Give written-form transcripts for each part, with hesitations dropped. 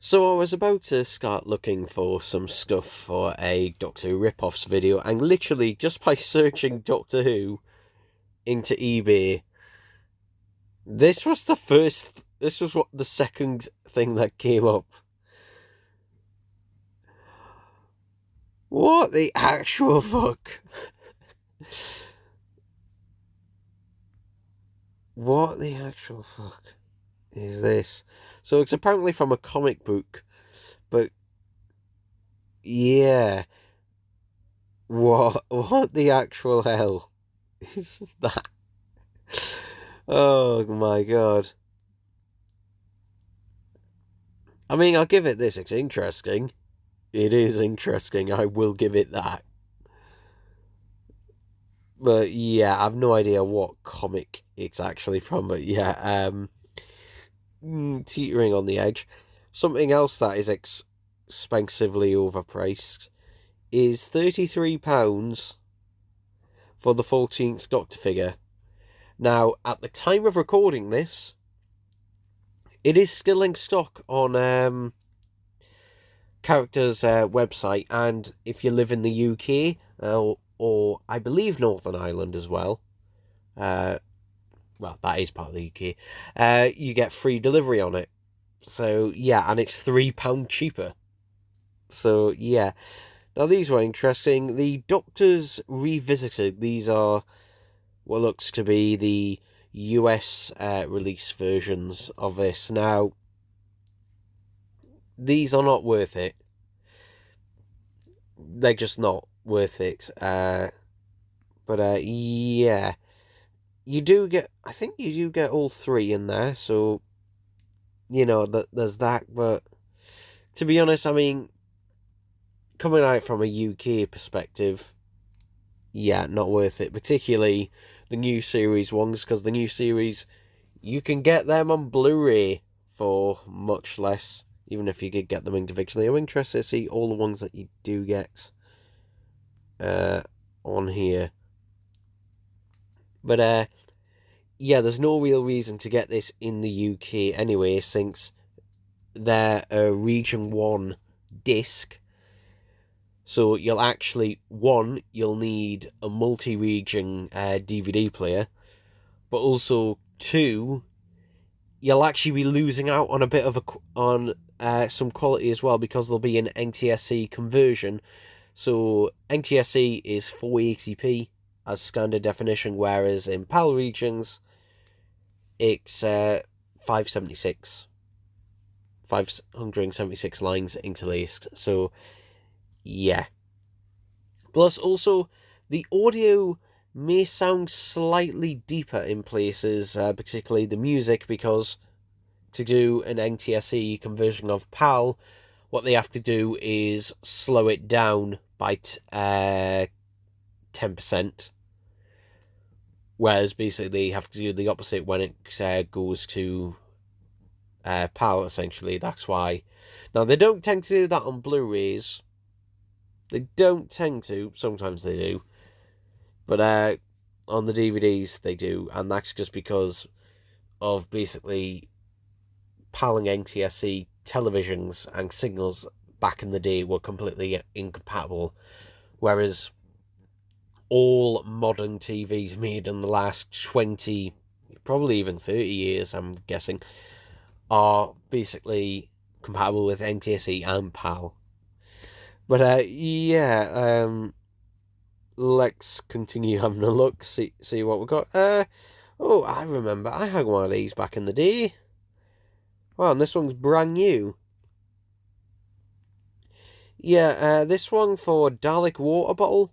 So I was about to start looking for some stuff for a Doctor Who rip-offs video, and literally just by searching Doctor Who into eBay, this was what the second thing that came up. What the actual fuck? What the actual fuck is this? So it's apparently from a comic book, but yeah, what the actual hell is that? Oh my god. I mean, I'll give it this, it's interesting. It is interesting, I will give it that. But yeah, I've no idea what comic it's actually from, but yeah, teetering on the edge. Something else that is expensively overpriced is £33 for the 14th Doctor figure. Now, at the time of recording this, it is still in stock on Character's website, and if you live in the UK, or I believe Northern Ireland as well, well, that is part of the UK, you get free delivery on it. So, yeah, and it's £3 cheaper. So, yeah. Now, these were interesting. The Doctors Revisited, these are what looks to be the US release versions of this. Now, these are not worth it. They're just not worth it. Yeah. You do get, I think you do get all three in there, so, there's that, but to be honest, I mean, coming out from a UK perspective, yeah, not worth it, particularly the new series ones, because the new series, you can get them on Blu-ray for much less, even if you could get them individually. I'm interested to see all the ones that you do get on here. But, yeah, there's no real reason to get this in the UK anyway, since they're a Region 1 disc. So you'll need a multi-region DVD player, but also 2, you'll actually be losing out on a bit of some quality as well, because there'll be an NTSC conversion. So NTSC is 480p as standard definition, whereas in PAL regions it's 576 lines interlaced. So yeah. Plus, also, the audio may sound slightly deeper in places, particularly the music, because to do an NTSC conversion of PAL, what they have to do is slow it down by 10%, whereas basically they have to do the opposite when it goes to PAL, essentially. That's why. Now, they don't tend to do that on Blu-rays. They don't tend to. Sometimes they do. But on the DVDs, they do. And that's just because of basically PAL and NTSC televisions and signals back in the day were completely incompatible. Whereas all modern TVs made in the last 20, probably even 30 years, I'm guessing, are basically compatible with NTSC and PAL. But yeah, let's continue having a look, see what we've got. Oh, I remember, I had one of these back in the day. Wow, and this one's brand new. Yeah, this one for Dalek water bottle.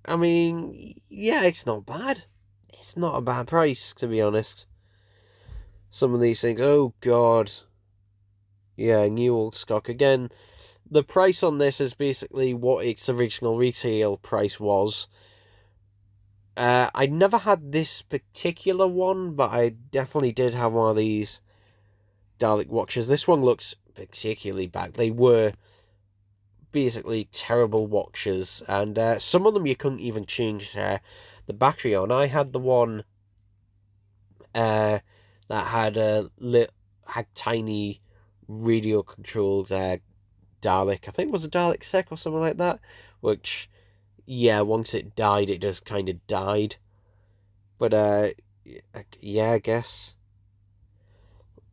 I mean, yeah, it's not bad. It's not a bad price, to be honest. Some of these things, oh god. Yeah, new old stock again. The price on this is basically what its original retail price was. I never had this particular one, but I definitely did have one of these Dalek watches. This one looks particularly bad. They were basically terrible watches, and some of them you couldn't even change the battery on. I had the one that had tiny radio-controlled Dalek. I think it was a Dalek Sec or something like that. Which, yeah, once it died, it just kind of died. But, yeah, I guess.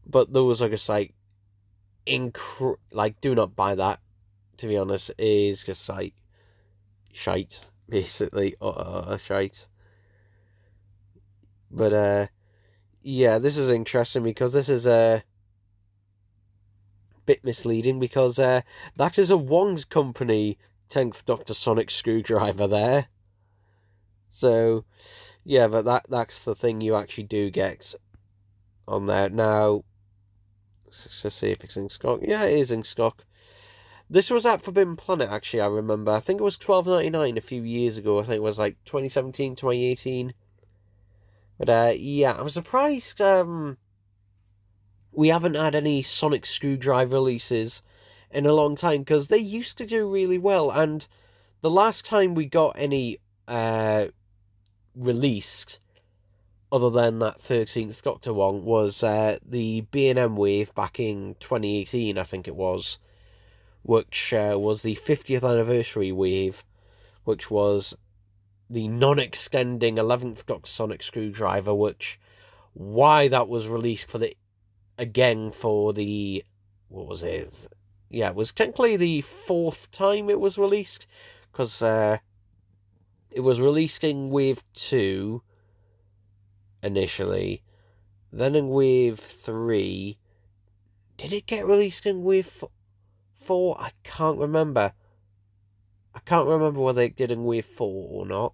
But those are just like, do not buy that, to be honest. It is just like shite, basically. Shite. But, yeah, this is interesting because this is a bit misleading because that is a Wong's Company 10th Doctor Sonic screwdriver there. So, yeah, but that's the thing you actually do get on there. Now, let's see if it's in stock. Yeah, it is in stock. This was at Forbidden Planet, actually, I remember. I think it was $12.99 a few years ago. I think it was like 2017, 2018. But, yeah, I was surprised we haven't had any Sonic Screwdriver releases in a long time, because they used to do really well, and the last time we got any released, other than that 13th Doctor one, was the B&M wave back in 2018, I think it was, which was the 50th anniversary wave, which was the non-extending 11th Doctor Sonic Screwdriver, which, why that was released for the what was it? Yeah, it was technically the 4th time it was released, because it was released in Wave 2 initially, then in Wave 3. Did it get released in Wave 4? I can't remember. I can't remember whether it did in Wave 4 or not.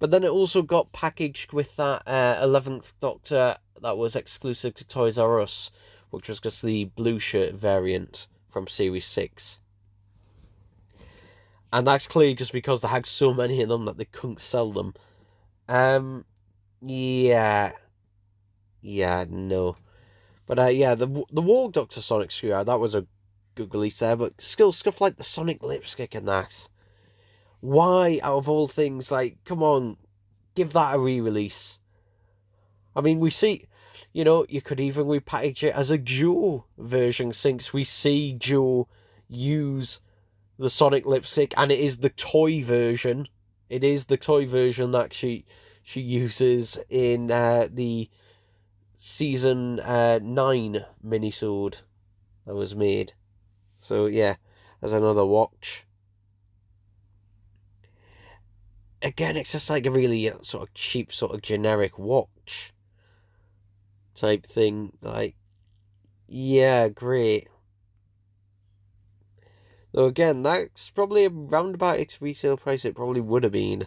But then it also got packaged with that 11th Doctor that was exclusive to Toys R Us, which was just the blue shirt variant from Series 6. And that's clearly just because they had so many of them that they couldn't sell them. Yeah. Yeah, no. But, yeah, the Wall Doctor Sonic Screwdriver, that was a good release there, but still, stuff like the Sonic Lipstick and that. Why, out of all things, like, come on, give that a re-release. I mean, we see, you could even repackage it as a Joe version, since we see Joe use the Sonic Lipstick, and it is the toy version. It is the toy version that she uses in the Season 9 minisode that was made. So, yeah, there's another watch. Again, it's just like a really sort of cheap, sort of generic watch type thing. Like, yeah, great. Though again, that's probably around about its retail price it probably would have been.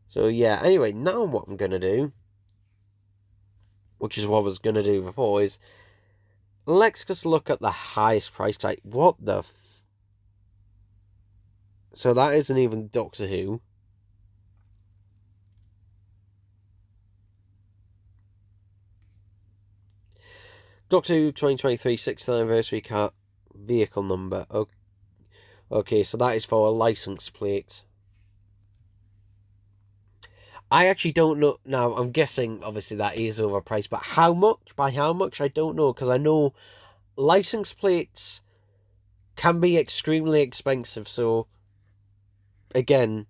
So yeah, anyway, now what I'm going to do, which is what I was going to do before, is let's just look at the highest price tag. What the So that isn't even Doctor Who. Doctor Who 2023 6th anniversary car vehicle number. Okay, so that is for a license plate. I actually don't know. Now, I'm guessing, obviously, that is overpriced, but how much? By how much? I don't know, because I know license plates can be extremely expensive, so, again,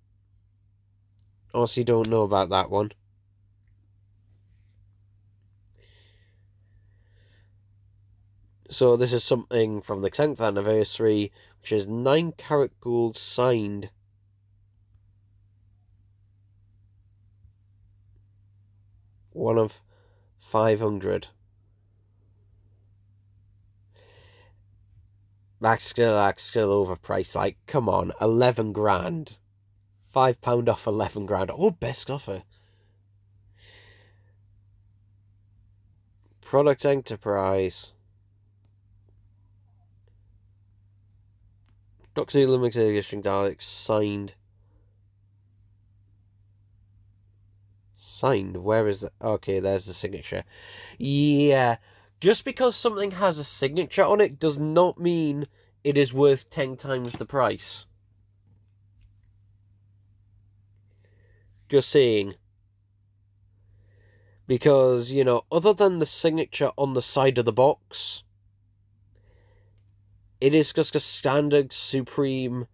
honestly don't know about that one. So this is something from the 10th anniversary, which is 9-carat gold signed. One of 500. That's still overpriced. Like, come on, 11 grand. £5 off 11 grand. Oh, best offer. Product Enterprise. Doctor Who Limited Edition Daleks signed. Signed? Where is that? Okay, there's the signature. Yeah. Just because something has a signature on it does not mean it is worth 10 times the price. Just saying. Because, other than the signature on the side of the box, it is just a standard Supreme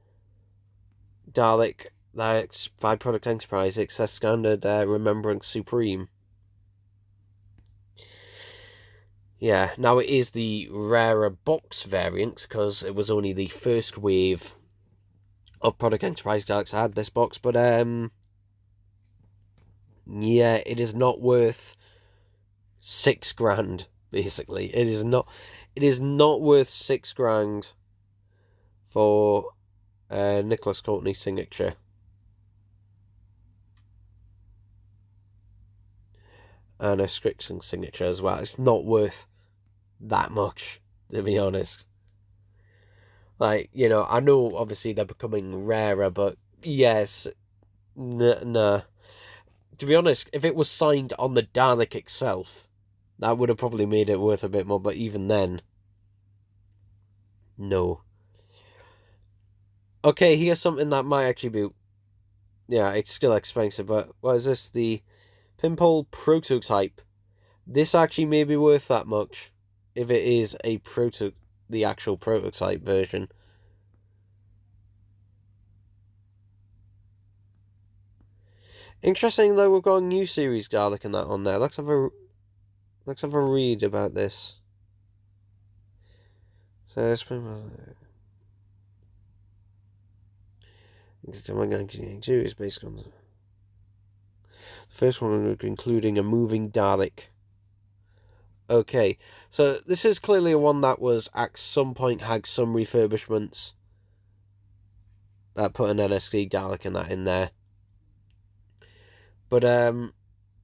Dalek that's by Product Enterprise. It's their standard Remembrance Supreme. Yeah, now it is the rarer box variant because it was only the first wave of Product Enterprise Daleks that had this box, but yeah, it is not worth $6,000. Basically, it is not. It is not worth $6,000 for Nicholas Courtney's signature. And a Strickson signature as well. It's not worth that much, to be honest. Like, you know, I know obviously they're becoming rarer, but yes, nah. To be honest, if it was signed on the Dalek itself, that would have probably made it worth a bit more, but even then, no. Okay, here's something that might actually be... Yeah, it's still expensive, but what is this? The Pinpole Prototype. This actually may be worth that much if it is the actual prototype version. Interesting though, we've got a new series Dalek and that on there. Let's have a read about this. So it's based on the first one, including a moving Dalek. Okay, so this is clearly one that was at some point had some refurbishments that put an NSD Dalek and that in there. But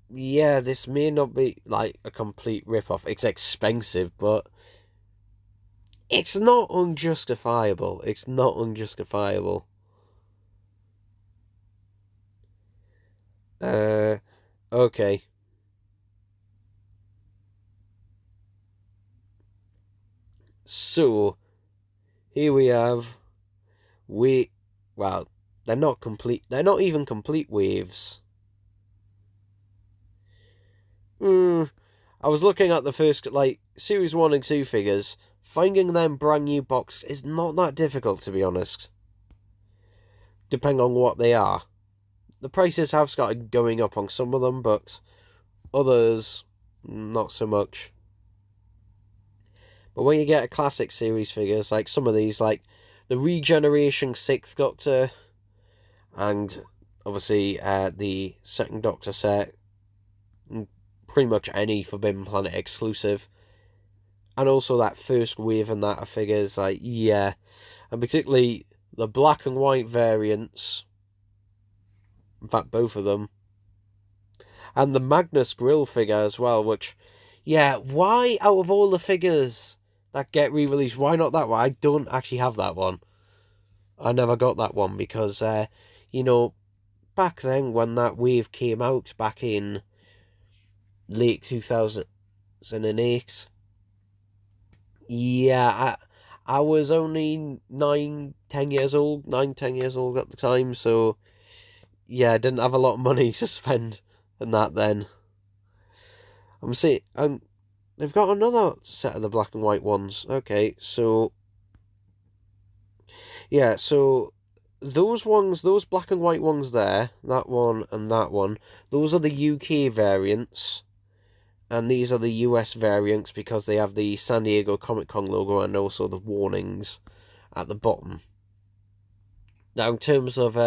yeah, this may not be like a complete rip-off. It's expensive, but it's not unjustifiable. It's not unjustifiable. Okay. So, here we have... Well, they're not complete... They're not even complete waves. I was looking at the first, like, Series 1 and 2 figures. Finding them brand new boxed is not that difficult, to be honest. Depending on what they are. The prices have started going up on some of them, but others, not so much. But when you get a classic series figures, like some of these, like the Regeneration 6th Doctor, and obviously the 2nd Doctor set, pretty much any Forbidden Planet exclusive, and also that first wave and that of figures, like, yeah, and particularly the black and white variants, in fact both of them, and the Magnus Grill figure as well, which, yeah, why out of all the figures that get re-released, why not that one? I don't actually have that one. I never got that one because, you know, back then when that wave came out, back in late 2008, yeah, I was only 10 years old at the time, so yeah, I didn't have a lot of money to spend on that then. They've got another set of the black and white ones. Okay, so yeah, so those black and white ones there, that one and that one, those are the UK variants, and these are the US variants because they have the San Diego Comic Con logo and also the warnings at the bottom. Now, in terms of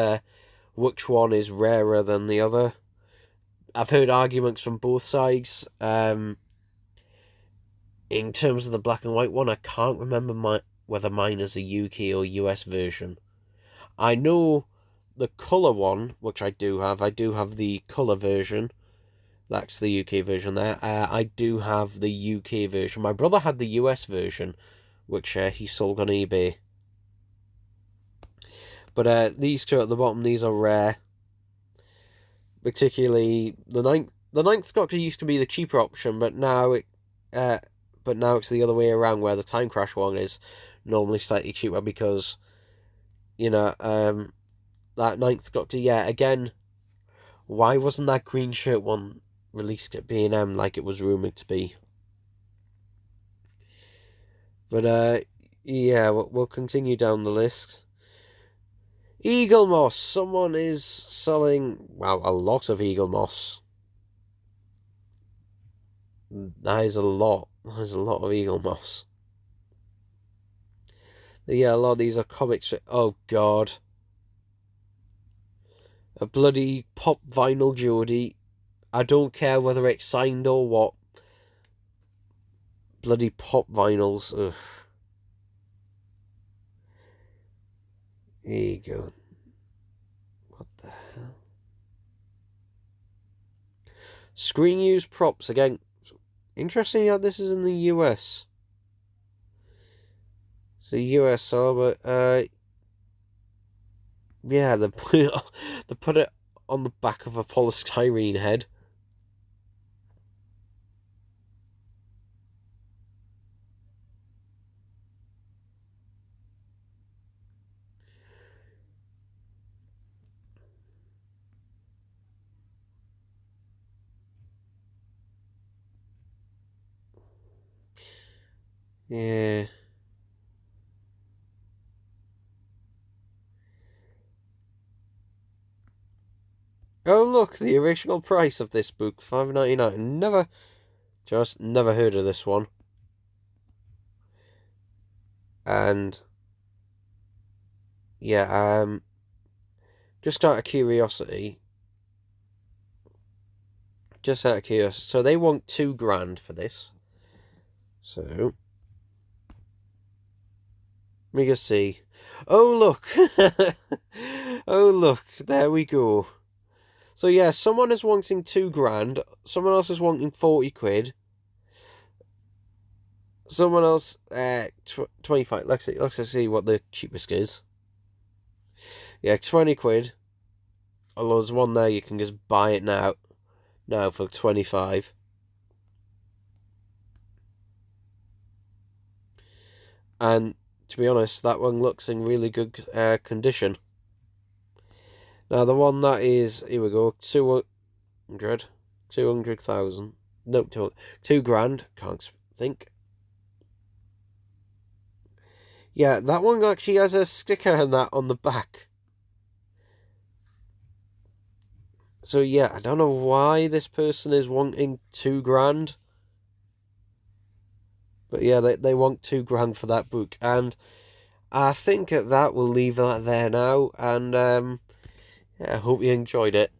which one is rarer than the other, I've heard arguments from both sides. In terms of the black and white one, I can't remember whether mine is a UK or US version. I know the colour one, which I do have the colour version. That's the UK version there. I do have the UK version. My brother had the US version, which he sold on eBay. But these two at the bottom, these are rare. Particularly the ninth Doctor used to be the cheaper option, but now it's the other way around, where the Time Crash one is normally slightly cheaper because, you know, that ninth Doctor, yeah, again, why wasn't that green shirt one released at B&M like it was rumoured to be? But Yeah, we'll continue down the list. Eaglemoss. Someone is selling, well, a lot of Eaglemoss. That is a lot. There's a lot of Eaglemoss. Yeah, a lot of these are comics. Oh, God. A bloody pop vinyl Geordie. I don't care whether it's signed or what. Bloody pop vinyls. Ugh. There you go. What the hell? Screen use props again. Interesting how this is in the US. It's the USR, but yeah, they put it on the back of a polystyrene head. Yeah. Oh look, the original price of this book, $5.99. Never heard of this one. And yeah, just out of curiosity. So they want $2,000 for this. So let me just see. Oh look, oh look, there we go. So yeah, someone is wanting $2,000. Someone else is wanting 40 quid. Someone else, 25. Let's see what the cheapest is. Yeah, 20 quid. Although there's one there, you can just buy it now for 25. And to be honest, that one looks in really good condition. Now the one that is, here we go, 200,000. No, $2,000. Can't think. Yeah, that one actually has a sticker and that on the back. So yeah, I don't know why this person is wanting $2,000. But yeah, they want $2,000 for that book. And I think at that we'll leave that there now. And yeah, I hope you enjoyed it.